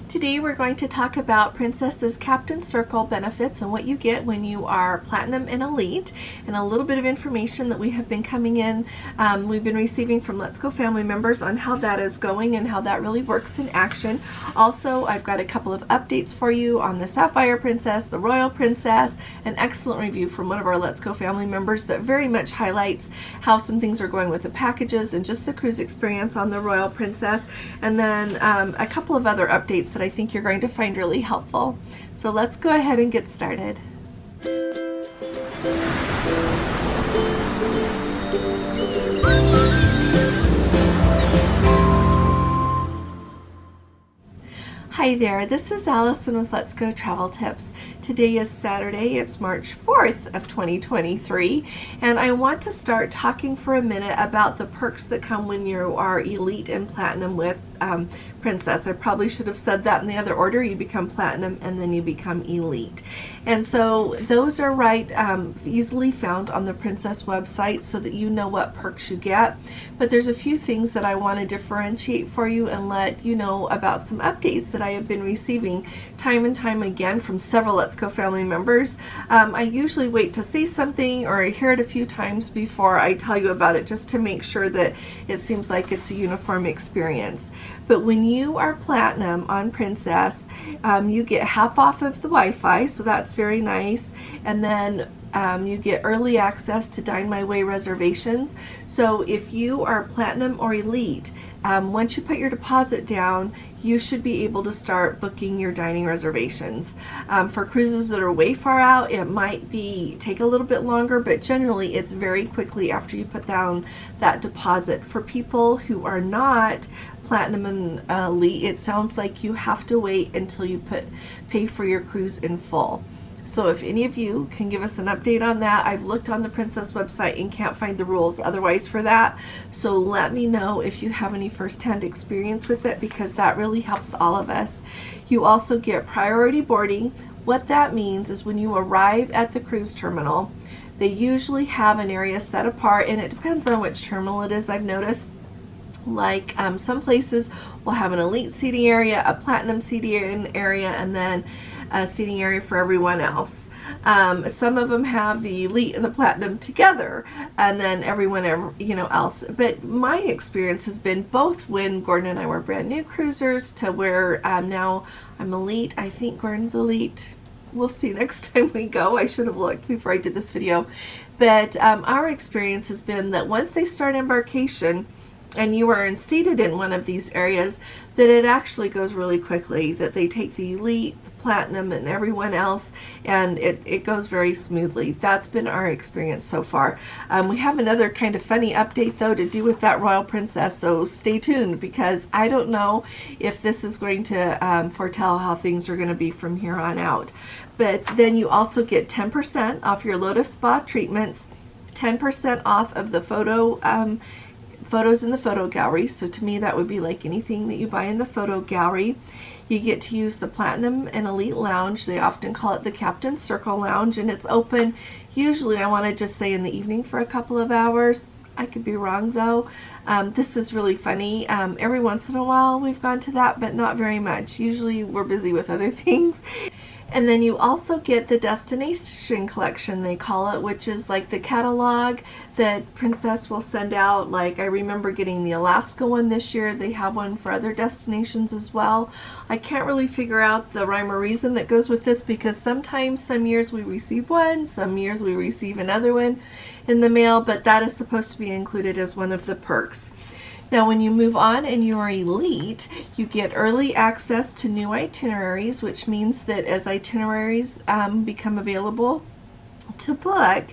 Today we're going to talk about Princess's Captain Circle benefits and what you get when you are Platinum and Elite, and a little bit of information that we have been we've been receiving from Let's Go family members on how that is going and how that really works in action. Also, I've got a couple of updates for you on the Sapphire Princess, the Royal Princess, an excellent review from one of our Let's Go family members that very much highlights how some things are going with the packages and just the cruise experience on the Royal Princess, and then a couple of other updates that I think you're going to find really helpful. So let's go ahead and get started. Hi there, this is Allison with Let's Go Travel Tips. Today is Saturday, it's March 4th of 2023, and I want to start talking for a minute about the perks that come when you are Elite and Platinum with Princess. I probably should have said that in the other order. You become Platinum and then you become Elite. And so those are easily found on the Princess website so that you know what perks you get. But there's a few things that I want to differentiate for you and let you know about some updates that I have been receiving time and time again from several Let's Go family members. I usually wait to say something or hear it a few times before I tell you about it, just to make sure that it seems like it's a uniform experience. But when you are Platinum on Princess, you get half off of the Wi-Fi, so that's very nice. And then you get early access to Dine My Way reservations. So if you are Platinum or Elite, once you put your deposit down, you should be able to start booking your dining reservations. For cruises that are way far out, it might take a little bit longer, but generally it's very quickly after you put down that deposit. For people who are not Platinum and Elite, it sounds like you have to wait until you pay for your cruise in full. So if any of you can give us an update on that, I've looked on the Princess website and can't find the rules otherwise for that. So let me know if you have any first-hand experience with it, because that really helps all of us. You also get priority boarding. What that means is when you arrive at the cruise terminal, they usually have an area set apart, and it depends on which terminal it is, I've noticed. Like some places will have an Elite seating area, a Platinum seating area, and then a seating area for everyone else. Some of them have the Elite and the Platinum together, and then everyone else. But my experience has been both when Gordon and I were brand new cruisers to where now I'm Elite. I think Gordon's Elite. We'll see next time we go. I should have looked before I did this video. But our experience has been that once they start embarkation and you are seated in one of these areas, that it actually goes really quickly, that they take the Elite, the Platinum, and everyone else, and it goes very smoothly. That's been our experience so far. We have another kind of funny update though to do with that Royal Princess, so stay tuned, because I don't know if this is going to foretell how things are going to be from here on out. But then you also get 10% off your Lotus Spa treatments, 10% off of the photos in the photo gallery. So to me that would be like anything that you buy in the photo gallery. You get to use the Platinum and Elite Lounge. They often call it the Captain Circle Lounge, and it's open usually, I want to just say, in the evening for a couple of hours. I could be wrong though. This is really funny. Every once in a while we've gone to that, but not very much. Usually we're busy with other things. And then you also get the destination collection, they call it, which is like the catalog that Princess will send out. Like I remember getting the Alaska one this year. They have one for other destinations as well. I can't really figure out the rhyme or reason that goes with this, because sometimes some years we receive one, some years we receive another one in the mail, but that is supposed to be included as one of the perks. Now when you move on and you are Elite, you get early access to new itineraries, which means that as itineraries become available to book,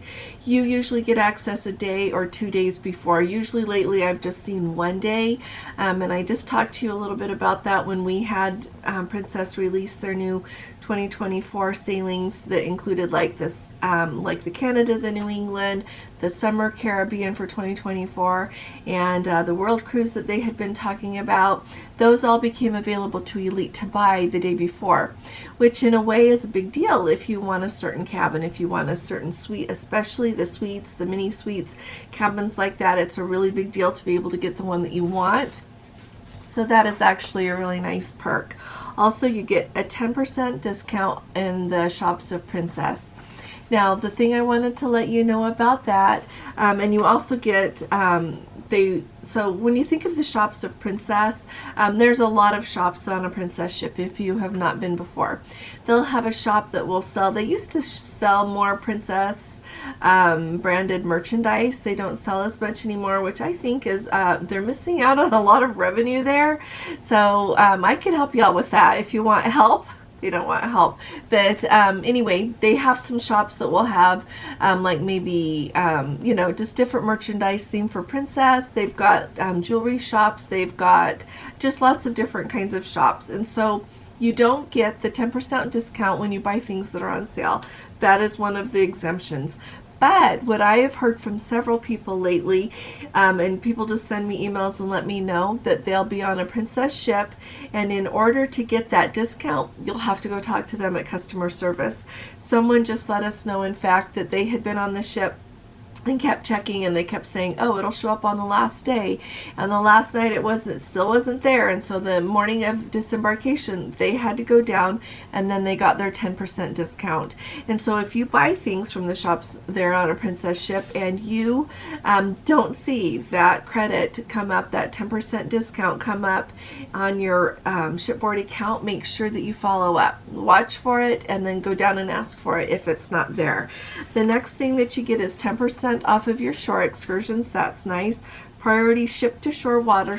you usually get access a day or 2 days before. Usually lately I've just seen 1 day, and I just talked to you a little bit about that when we had Princess release their new 2024 sailings that included like this, like the Canada, the New England, the Summer Caribbean for 2024, and the World Cruise that they had been talking about. Those all became available to Elite to buy the day before, which in a way is a big deal if you want a certain cabin, if you want a certain suite, especially the suites, the mini suites, cabins like that. It's a really big deal to be able to get the one that you want. So that is actually a really nice perk. Also, you get a 10% discount in the shops of Princess. Now, the thing I wanted to let you know about that, and you also get, so when you think of the shops of Princess, there's a lot of shops on a Princess ship if you have not been before. They'll have a shop that will sell, they used to sell more Princess branded merchandise. They don't sell as much anymore, which I think is, they're missing out on a lot of revenue there. So I can help you out with that if you want help. They don't want help, but anyway, they have some shops that will have like maybe you know, just different merchandise themed for Princess. They've got jewelry shops, they've got just lots of different kinds of shops, and so you don't get the 10% discount when you buy things that are on sale. That is one of the exemptions. But what I have heard from several people lately, and people just send me emails and let me know that they'll be on a Princess ship, and in order to get that discount, you'll have to go talk to them at customer service. Someone just let us know, in fact, that they had been on the ship and kept checking, and they kept saying, oh, it'll show up on the last day, and the last night it still wasn't there, and so the morning of disembarkation they had to go down, and then they got their 10% discount. And so if you buy things from the shops there on a Princess ship and you don't see that credit come up, that 10% discount come up on your shipboard account, make sure that you follow up, watch for it, and then go down and ask for it if it's not there. The next thing that you get is 10% off of your shore excursions. That's nice. Priority ship to shore water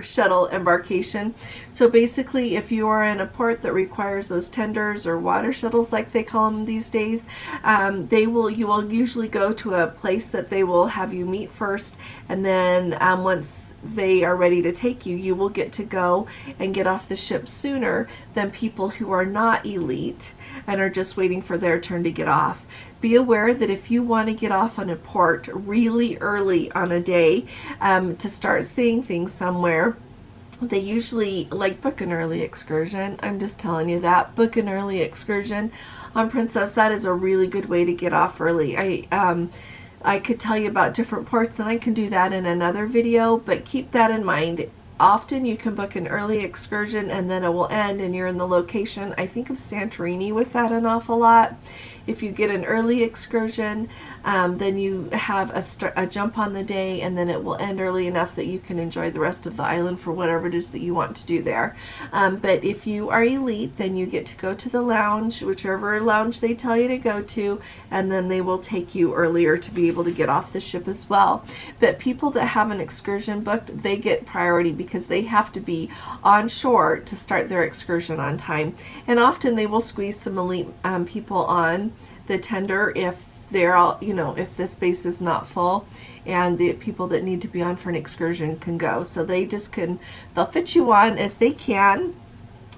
shuttle embarkation. So basically, if you are in a port that requires those tenders or water shuttles like they call them these days, you will usually go to a place that they will have you meet first, and then once they are ready to take you, you will get to go and get off the ship sooner than people who are not elite and are just waiting for their turn to get off. Be aware that if you want to get off on a port really early on a day to start seeing things somewhere, they usually book an early excursion. I'm just telling you that. Book an early excursion on Princess. That is a really good way to get off early. I could tell you about different ports, and I can do that in another video, but keep that in mind. Often you can book an early excursion and then it will end and you're in the location. I think of Santorini with that an awful lot. If you get an early excursion, then you have a jump on the day, and then it will end early enough that you can enjoy the rest of the island for whatever it is that you want to do there. But if you are elite, then you get to go to the lounge, whichever lounge they tell you to go to, and then they will take you earlier to be able to get off the ship as well. But people that have an excursion booked, they get priority because they have to be on shore to start their excursion on time. And often they will squeeze some elite people on the tender if they're all, if the space is not full and the people that need to be on for an excursion can go. So they'll fit you on as they can.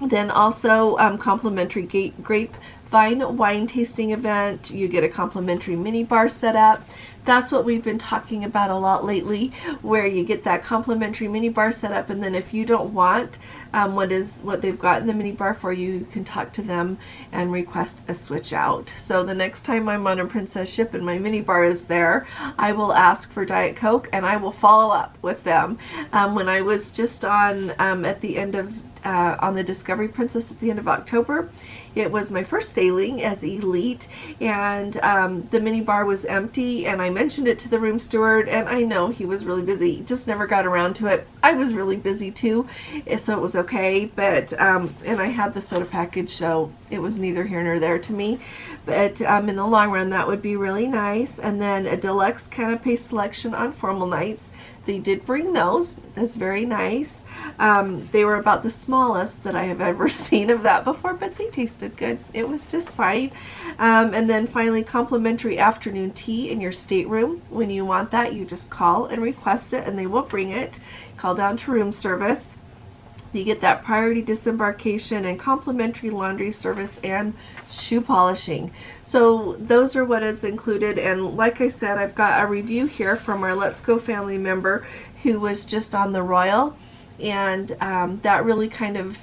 Then also complimentary grapevine wine tasting event. You get a complimentary mini bar set up. That's what we've been talking about a lot lately, where you get that complimentary mini bar set up, and then if you don't want what they've got in the mini bar for you, you can talk to them and request a switch out. So the next time I'm on a Princess ship and my mini bar is there, I will ask for Diet Coke and I will follow up with them. When I was just on at the end of on the Discovery Princess at the end of October, it was my first sailing as elite, and the mini bar was empty, and I mentioned it to the room steward, and I know he was really busy, just never got around to it. I was really busy too, so it was okay, but and I had the soda package, so it was neither here nor there to me. But in the long run, that would be really nice. And then a deluxe canapé selection on formal nights. They did bring those. That's very nice. They were about the smallest that I have ever seen of that before, but they tasted good. It was just fine. And then finally, complimentary afternoon tea in your stateroom. When you want that, you just call and request it, and they will bring it. Call down to room service. You get that priority disembarkation and complimentary laundry service and shoe polishing. So those are what is included. And like I said, I've got a review here from our Let's Go family member who was just on the Royal. and that really kind of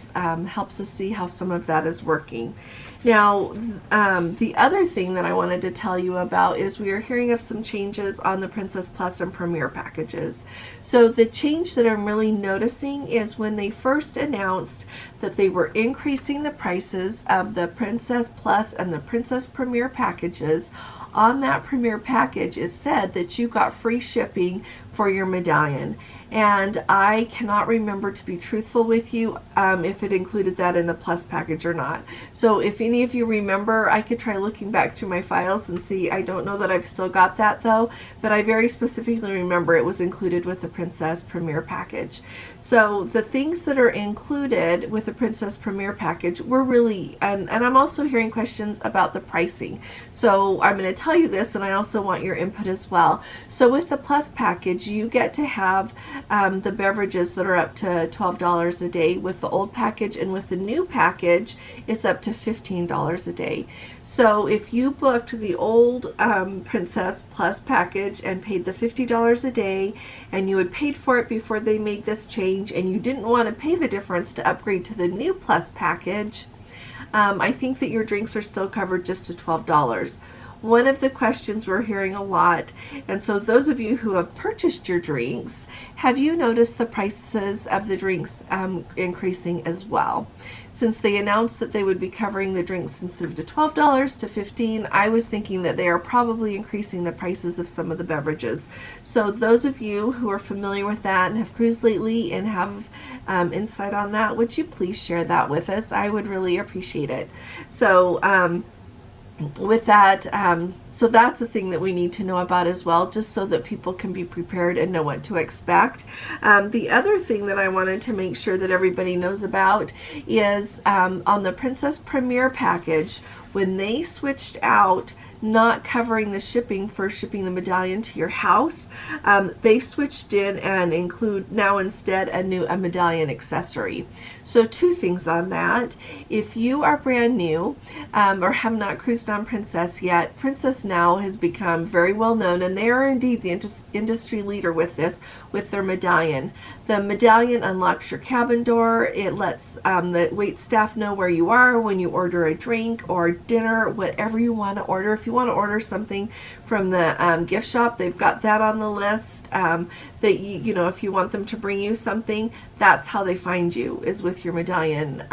helps us see how some of that is working. Now, the other thing that I wanted to tell you about is we are hearing of some changes on the Princess Plus and Premier packages. So the change that I'm really noticing is when they first announced that they were increasing the prices of the Princess Plus and the Princess Premier packages. On that Premier package, it said that you got free shipping for your medallion. And I cannot remember, to be truthful with you, if it included that in the Plus package or not. So if any of you remember, I could try looking back through my files and see. I don't know that I've still got that though, but I very specifically remember it was included with the Princess Premier package. So the things that are included with the Princess Premier package were really, and I'm also hearing questions about the pricing. So I'm going to tell you this, and I also want your input as well. So with the Plus package, you get to have the beverages that are up to $12 a day with the old package, and with the new package it's up to $15 a day. So if you booked the old Princess Plus package and paid the $50 a day, and you had paid for it before they made this change, and you didn't want to pay the difference to upgrade to the new Plus package, I think that your drinks are still covered just to $12. One of the questions we're hearing a lot, and so those of you who have purchased your drinks, have you noticed the prices of the drinks increasing as well? Since they announced that they would be covering the drinks instead of to $12 to $15, I was thinking that they are probably increasing the prices of some of the beverages. So those of you who are familiar with that and have cruised lately and have insight on that, would you please share that with us? I would really appreciate it. So with that, so that's a thing that we need to know about as well, just so that people can be prepared and know what to expect. The other thing that I wanted to make sure that everybody knows about is on the Princess Premier package, when they switched out not covering the shipping for shipping the medallion to your house, they switched in and include now instead a medallion accessory. So two things on that. If you are brand new or have not cruised on Princess yet, Princess now has become very well known, and they are indeed the industry leader with this, with their medallion. The medallion unlocks your cabin door. It lets the wait staff know where you are when you order a drink or dinner, whatever you want to order. If you want to order something from the gift shop, they've got that on the list. That you know, if you want them to bring you something, that's how they find you, is with your medallion.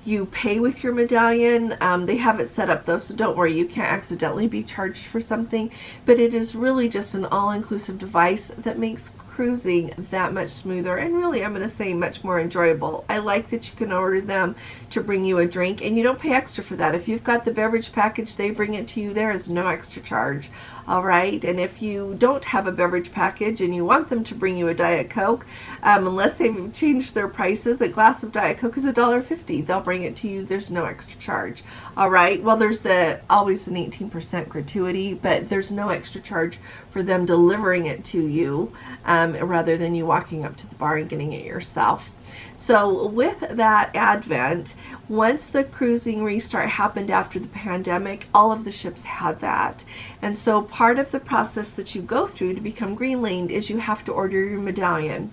You pay with your medallion. They have it set up though, so don't worry, you can't accidentally be charged for something, but it is really just an all-inclusive device that makes cruising that much smoother, and really, I'm going to say, much more enjoyable. I like that you can order them to bring you a drink, and you don't pay extra for that. If you've got the beverage package, they bring it to you. There is no extra charge. All right, and if you don't have a beverage package and you want them to bring you a Diet Coke, unless they've changed their prices, a glass of Diet Coke is $1.50. They'll bring it to you. There's no extra charge. All right, well, there's always an 18% gratuity, but there's no extra charge for them delivering it to you, rather than you walking up to the bar and getting it yourself. So with that advent, once the cruising restart happened after the pandemic, all of the ships had that. And so part of the process that you go through to become green laned is you have to order your medallion.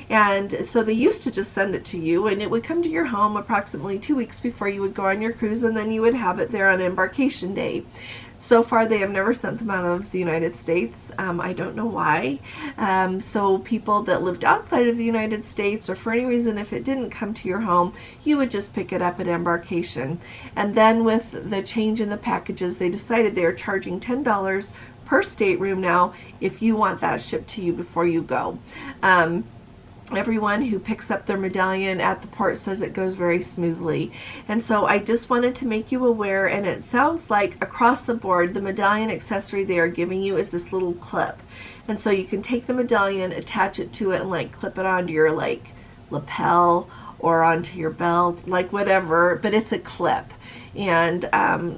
And so they used to just send it to you, and it would come to your home approximately 2 weeks before you would go on your cruise, and then you would have it there on embarkation day. So far, they have never sent them out of the United States. I don't know why. So people that lived outside of the United States, or for any reason, if it didn't come to your home, you would just pick it up at embarkation. And then with the change in the packages, they decided they are charging $10 per stateroom now if you want that shipped to you before you go. Everyone who picks up their medallion at the port says it goes very smoothly. And so I just wanted to make you aware, and it sounds like across the board, the medallion accessory they are giving you is this little clip. And so you can take the medallion, attach it to it, and like clip it onto your like lapel or onto your belt, like whatever, but it's a clip. And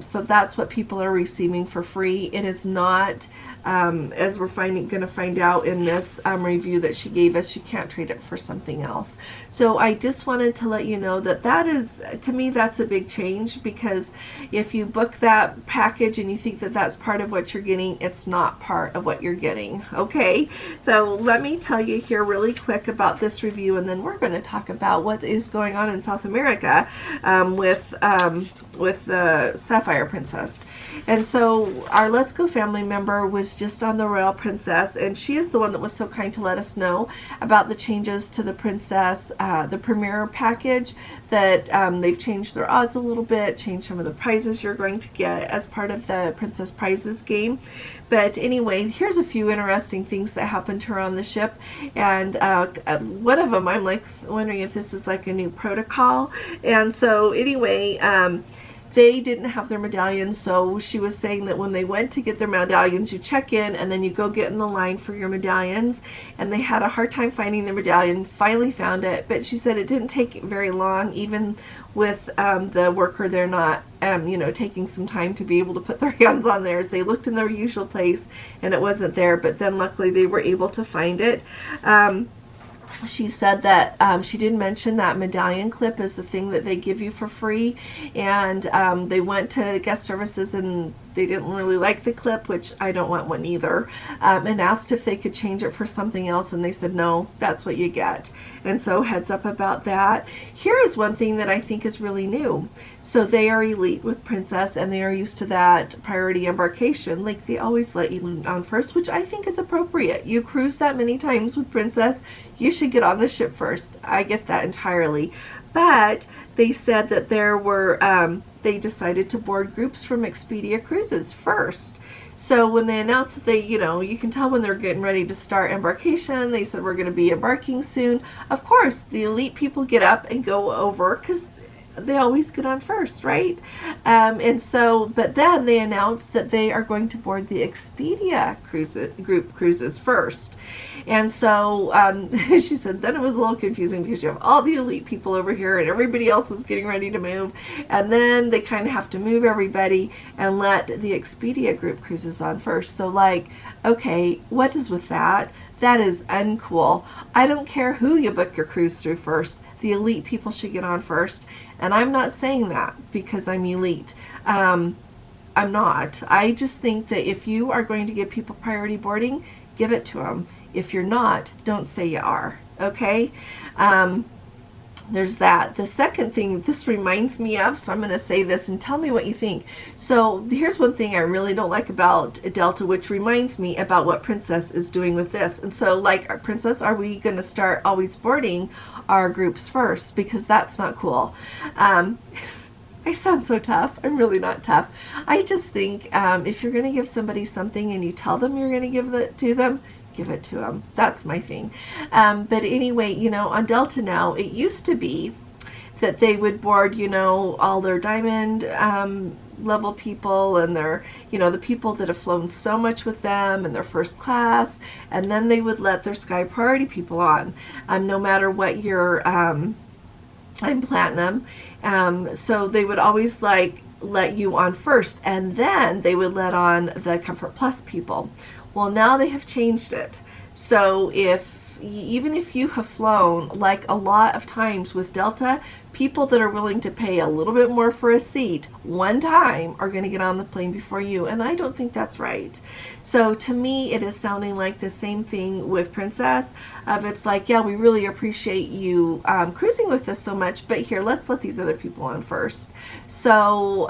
so that's what people are receiving for free. It is not, as we're going to find out in this review that she gave us, you can't trade it for something else. So I just wanted to let you know that that is, to me, that's a big change, because if you book that package and you think that that's part of what you're getting, it's not part of what you're getting. Okay, so let me tell you here really quick about this review, and then we're going to talk about what is going on in South America with the Sapphire Princess. And so our Let's Go family member was just on the Royal Princess, and she is the one that was so kind to let us know about the changes to the Princess, the Premier package, that they've changed their odds a little bit, changed some of the prizes you're going to get as part of the Princess Prizes game. But anyway, here's a few interesting things that happened to her on the ship, and one of them, I'm like wondering if this is like a new protocol. And so anyway, they didn't have their medallions, so she was saying that when they went to get their medallions, you check in and then you go get in the line for your medallions, and they had a hard time finding their medallion, finally found it, but she said it didn't take very long, even with the worker there not taking some time to be able to put their hands on theirs. They looked in their usual place and it wasn't there, but then luckily they were able to find it. She said that she did mention that medallion clip is the thing that they give you for free, and they went to guest services and they didn't really like the clip, which I don't want one either, and asked if they could change it for something else, and they said no, that's what you get. And so heads up about that. Here is one thing that I think is really new. So they are elite with Princess, and they are used to that priority embarkation. Like, they always let you on first, which I think is appropriate. You cruise that many times with Princess, you should get on the ship first. I get that entirely. But they said that there were, they decided to board groups from Expedia Cruises first. So when they announced that they, you can tell when they're getting ready to start embarkation, they said we're going to be embarking soon. Of course, the elite people get up and go over, because they always get on first, right? And so, but then they announced that they are going to board the Expedia group cruises first. And so she said then it was a little confusing, because you have all the elite people over here and everybody else is getting ready to move, and then they kind of have to move everybody and let the Expedia group cruises on first. So like, okay, what is with that? That is uncool. I don't care who you book your cruise through first. The elite people should get on first. And I'm not saying that because I'm elite. I'm not. I just think that if you are going to give people priority boarding, give it to them. If you're not, don't say you are. Okay? There's that. The second thing this reminds me of, so I'm going to say this and tell me what you think. So here's one thing I really don't like about Delta, which reminds me about what Princess is doing with this. And so, like, Princess, are we going to start always boarding our groups first? Because that's not cool. I sound so tough. I'm really not tough. I just think if you're going to give somebody something and you tell them you're going to give it to them, give it to them. That's my thing. But anyway, on Delta now, it used to be that they would board, all their diamond level people and their, the people that have flown so much with them and their first class, and then they would let their Sky Priority people on, no matter what your, I'm Platinum, so they would always let you on first, and then they would let on the Comfort Plus people. Well, now they have changed it. So even if you have flown like a lot of times with Delta, people that are willing to pay a little bit more for a seat one time are going to get on the plane before you, and I don't think that's right. So to me, it is sounding like the same thing with Princess, of it's like, yeah, we really appreciate you cruising with us so much, but here, let's let these other people on first. So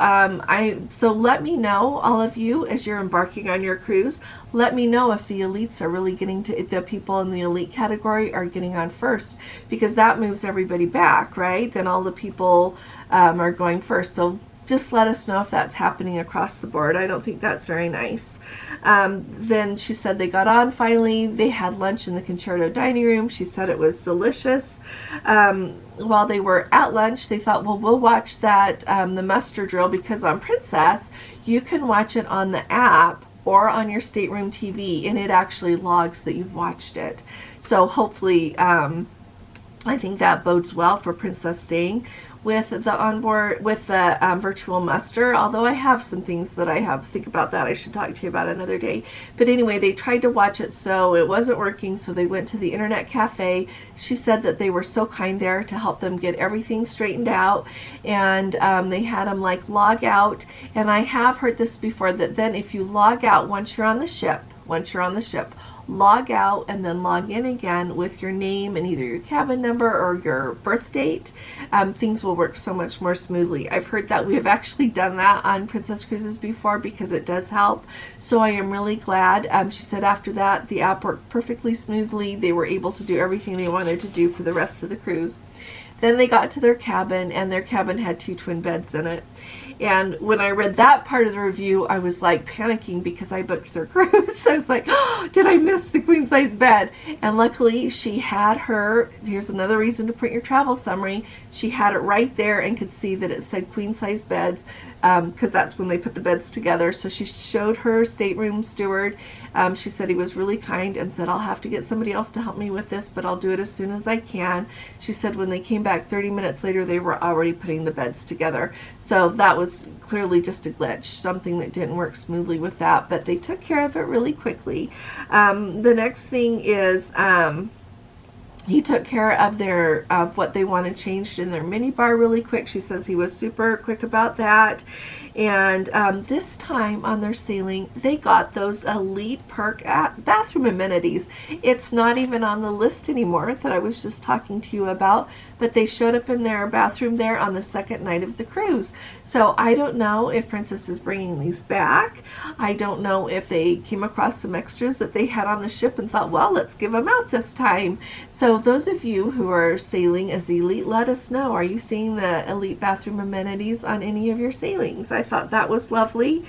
so let me know, all of you, as you're embarking on your cruise, let me know if the elites are really getting to, if the people in the elite category are getting on first, because that moves everybody back, right? Then all the people are going first. So just let us know if that's happening across the board. I don't think that's very nice. Then she said they got on finally. They had lunch in the Concerto dining room. She said it was delicious. While they were at lunch, they thought, well, we'll watch that, the muster drill, because on Princess, you can watch it on the app or on your stateroom TV, and it actually logs that you've watched it. So hopefully I think that bodes well for Princess staying with the onboard, with the virtual muster, although I have some things that I have to think about that I should talk to you about another day. But anyway, they tried to watch it, so it wasn't working, so they went to the internet cafe. She said that they were so kind there to help them get everything straightened out, and they had them like log out. And I have heard this before, that then if you log out once you're on the ship, log out and then log in again with your name and either your cabin number or your birth date, things will work so much more smoothly. I've heard that. We have actually done that on Princess Cruises before because it does help. So I am really glad. She said after that the app worked perfectly smoothly. They were able to do everything they wanted to do for the rest of the cruise. Then they got to their cabin, and their cabin had 2 twin beds in it. And when I read that part of the review, I was like panicking because I booked their cruise. I was like, oh, did I miss the queen size bed? And luckily she had her, here's another reason to print your travel summary, she had it right there and could see that it said queen size beds, because that's when they put the beds together. So she showed her stateroom steward. She said he was really kind and said, I'll have to get somebody else to help me with this, but I'll do it as soon as I can. She said when they came back 30 minutes later, they were already putting the beds together. So that was clearly just a glitch, something that didn't work smoothly with that, but they took care of it really quickly. The next thing is he took care of what they wanted changed in their minibar really quick. She says he was super quick about that. And this time on their sailing, they got those elite perk bathroom amenities. It's not even on the list anymore that I was just talking to you about, but they showed up in their bathroom there on the second night of the cruise. So I don't know if Princess is bringing these back. I don't know if they came across some extras that they had on the ship and thought, well, let's give them out this time. So those of you who are sailing as elite, let us know. Are you seeing the elite bathroom amenities on any of your sailings? I thought that was lovely.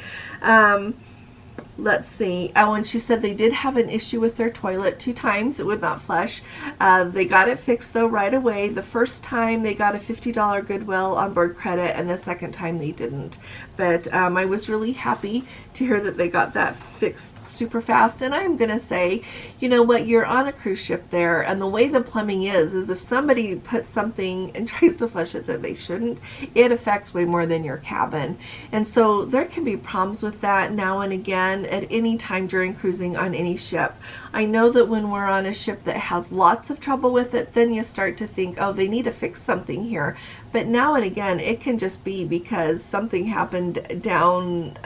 Let's see. Oh, and she said they did have an issue with their toilet 2 times. It would not flush. They got it fixed though right away. The first time they got a $50 Goodwill onboard credit, and the second time they didn't. But I was really happy to hear that they got that fixed super fast. And I'm gonna say, you know what, you're on a cruise ship there, and the way the plumbing is if somebody puts something and tries to flush it that they shouldn't, it affects way more than your cabin. And so there can be problems with that now and again at any time during cruising on any ship. I know that when we're on a ship that has lots of trouble with it, then you start to think, oh, they need to fix something here. But now and again, it can just be because something happened down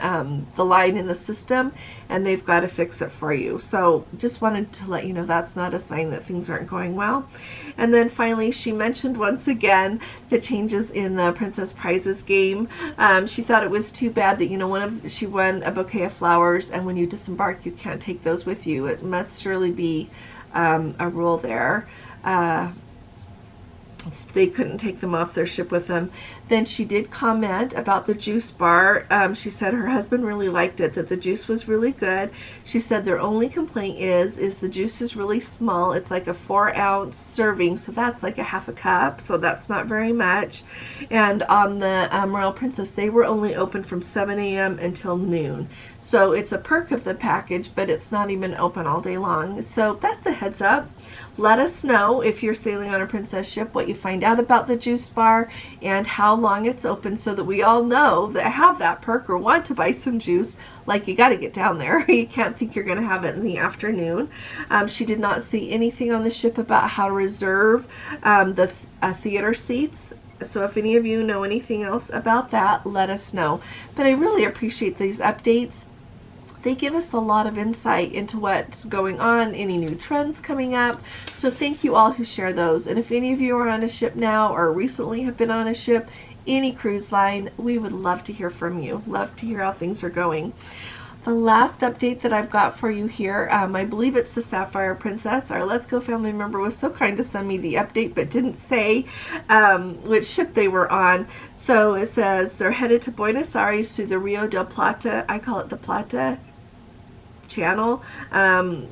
the line in the system, and they've got to fix it for you. So just wanted to let you know that's not a sign that things aren't going well. And then finally, she mentioned once again the changes in the Princess Prizes game. She thought it was too bad that, you know, she won a bouquet of flowers, and when you disembark, you can't take those with you. It must surely be a rule there. They couldn't take them off their ship with them. Then she did comment about the juice bar. She said her husband really liked it, that the juice was really good. She said their only complaint is the juice is really small. It's like a 4-ounce serving, so that's like a half a cup, so that's not very much. And on the Royal Princess, they were only open from 7 a.m. until noon. So it's a perk of the package, but it's not even open all day long. So that's a heads up. Let us know if you're sailing on a Princess ship what you find out about the juice bar and how long it's open, so that we all know that have that perk or want to buy some juice. Like, you got to get down there. You can't think you're going to have it in the afternoon. She did not see anything on the ship about how to reserve the theater seats. So if any of you know anything else about that, let us know. But I really appreciate these updates. They give us a lot of insight into what's going on, any new trends coming up. So thank you all who share those. And if any of you are on a ship now or recently have been on a ship, any cruise line, we would love to hear from you. Love to hear how things are going. The last update that I've got for you here, I believe it's the Sapphire Princess. Our Let's Go family member was so kind to send me the update, but didn't say which ship they were on. So it says they're headed to Buenos Aires through the Rio del Plata. I call it the Plata Channel.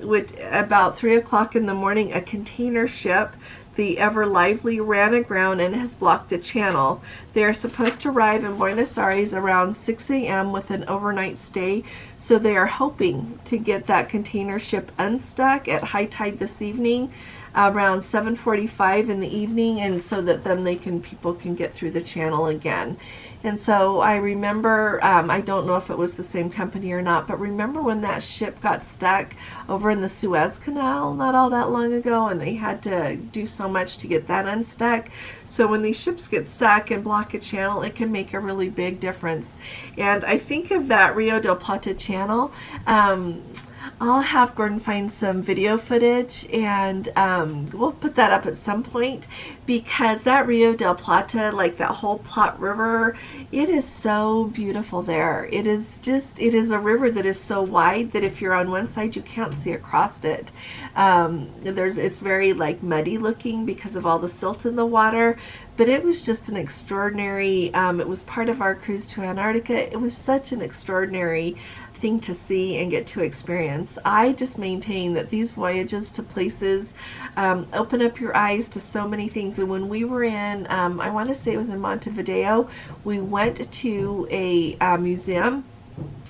With about 3 o'clock in the morning, a container ship, the Ever Lively, ran aground and has blocked the channel. They are supposed to arrive in Buenos Aires around 6 a.m. with an overnight stay, so they are hoping to get that container ship unstuck at high tide this evening. around 7:45 in the evening, and so that then people can get through the channel again. And so I remember, I don't know if it was the same company or not, but remember when that ship got stuck over in the Suez Canal not all that long ago, and they had to do so much to get that unstuck. So when these ships get stuck and block a channel, it can make a really big difference. And I think of that Rio del Plata channel. I'll have Gordon find some video footage, and we'll put that up at some point, because that Rio del Plata, like that whole Plot River, it is so beautiful there. It is a river that is so wide that if you're on one side you can't see across it. It's very like muddy looking because of all the silt in the water, but it was just an extraordinary, it was part of our cruise to Antarctica. It was such an extraordinary thing to see and get to experience. I just maintain that these voyages to places open up your eyes to so many things. And when we were in, I want to say it was in Montevideo, we went to a museum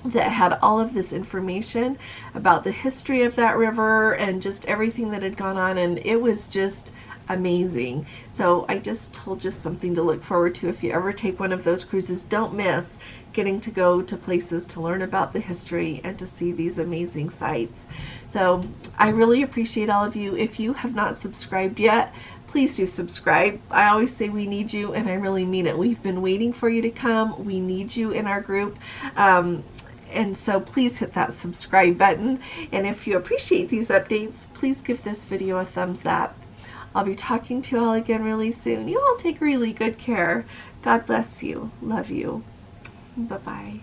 that had all of this information about the history of that river and just everything that had gone on, and it was just amazing. So I just told you something to look forward to if you ever take one of those cruises. Don't miss getting to go to places to learn about the history and to see these amazing sights. So I really appreciate all of you. If you have not subscribed yet, please do subscribe. I always say we need you, and I really mean it. We've been waiting for you to come. We need you in our group. And so please hit that subscribe button. And if you appreciate these updates, please give this video a thumbs up. I'll be talking to you all again really soon. You all take really good care. God bless you. Love you. Bye-bye.